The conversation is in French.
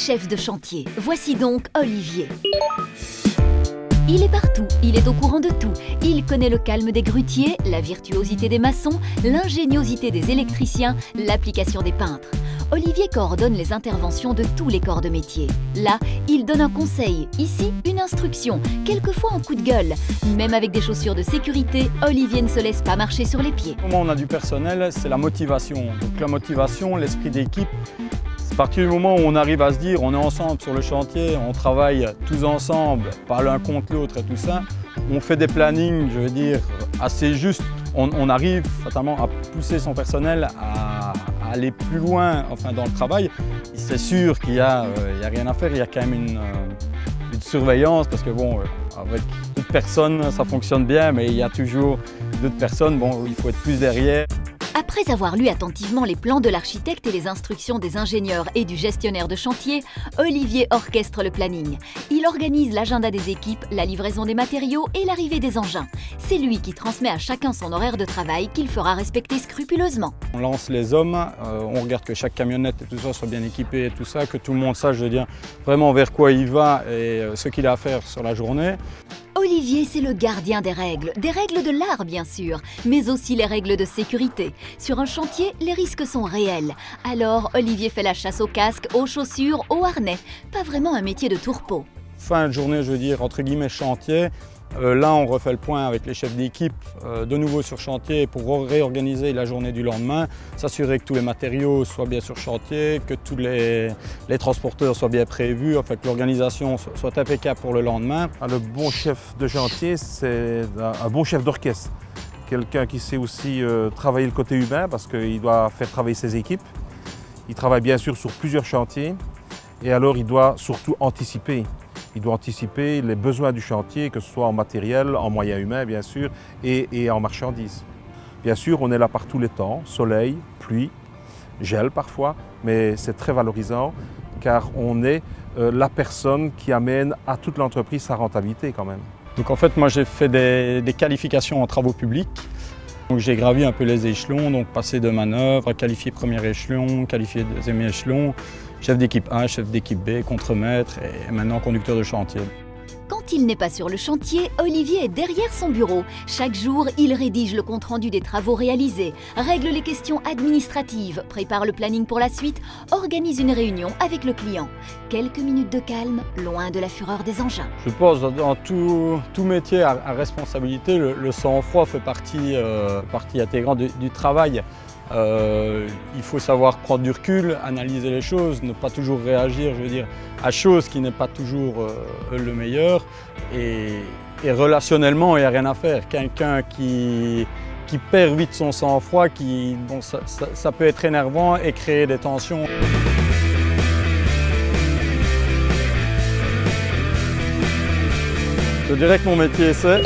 chef de chantier. Voici donc Olivier. Il est partout, il est au courant de tout. Il connaît le calme des grutiers, la virtuosité des maçons, l'ingéniosité des électriciens, l'application des peintres. Olivier coordonne les interventions de tous les corps de métier. Là, il donne un conseil, ici une instruction, quelquefois un coup de gueule. Même avec des chaussures de sécurité, Olivier ne se laisse pas marcher sur les pieds. Comment on a du personnel, c'est la motivation. Donc la motivation, l'esprit d'équipe. À partir du moment où on arrive à se dire on est ensemble sur le chantier, on travaille tous ensemble, pas l'un contre l'autre et tout ça, on fait des plannings, je veux dire, assez justes. On arrive fatalement à pousser son personnel à aller plus loin enfin, dans le travail. C'est sûr qu'il n'y a rien à faire, il y a quand même une surveillance parce que bon, avec toute personne ça fonctionne bien, mais il y a toujours d'autres personnes, bon, il faut être plus derrière. Après avoir lu attentivement les plans de l'architecte et les instructions des ingénieurs et du gestionnaire de chantier, Olivier orchestre le planning. Il organise l'agenda des équipes, la livraison des matériaux et l'arrivée des engins. C'est lui qui transmet à chacun son horaire de travail qu'il fera respecter scrupuleusement. On lance les hommes, on regarde que chaque camionnette et tout ça soit bien équipé et tout ça, que tout le monde sache, je veux dire, vraiment vers quoi il va et ce qu'il a à faire sur la journée. Olivier, c'est le gardien des règles de l'art bien sûr, mais aussi les règles de sécurité. Sur un chantier, les risques sont réels. Alors, Olivier fait la chasse au casque, aux chaussures, aux harnais. Pas vraiment un métier de tourpeau. Fin de journée, je veux dire, entre guillemets, chantier. Là, on refait le point avec les chefs d'équipe, de nouveau sur chantier pour réorganiser la journée du lendemain, s'assurer que tous les matériaux soient bien sur chantier, que tous les transporteurs soient bien prévus, enfin, que l'organisation soit impeccable pour le lendemain. Le bon chef de chantier, c'est un bon chef d'orchestre. Quelqu'un qui sait aussi travailler le côté humain parce qu'il doit faire travailler ses équipes. Il travaille bien sûr sur plusieurs chantiers et alors il doit surtout anticiper. Il doit anticiper les besoins du chantier, que ce soit en matériel, en moyens humains bien sûr, et en marchandises. Bien sûr, on est là par tous les temps, soleil, pluie, gel parfois, mais c'est très valorisant car on est la personne qui amène à toute l'entreprise sa rentabilité quand même. Donc en fait, moi j'ai fait des qualifications en travaux publics. J'ai gravi un peu les échelons, donc passé de manœuvre, qualifié premier échelon, qualifié deuxième échelon, chef d'équipe A, chef d'équipe B, contremaître et maintenant conducteur de chantier. Quand il n'est pas sur le chantier, Olivier est derrière son bureau. Chaque jour, il rédige le compte-rendu des travaux réalisés, règle les questions administratives, prépare le planning pour la suite, organise une réunion avec le client. Quelques minutes de calme, loin de la fureur des engins. Je pense dans tout métier à responsabilité, le sang-froid fait partie intégrante du travail. Il faut savoir prendre du recul, analyser les choses, ne pas toujours réagir, je veux dire, à chose qui n'est pas toujours le meilleur. Et relationnellement, il n'y a rien à faire. Quelqu'un qui perd vite son sang-froid, bon, ça peut être énervant et créer des tensions. Je dirais que mon métier, c'est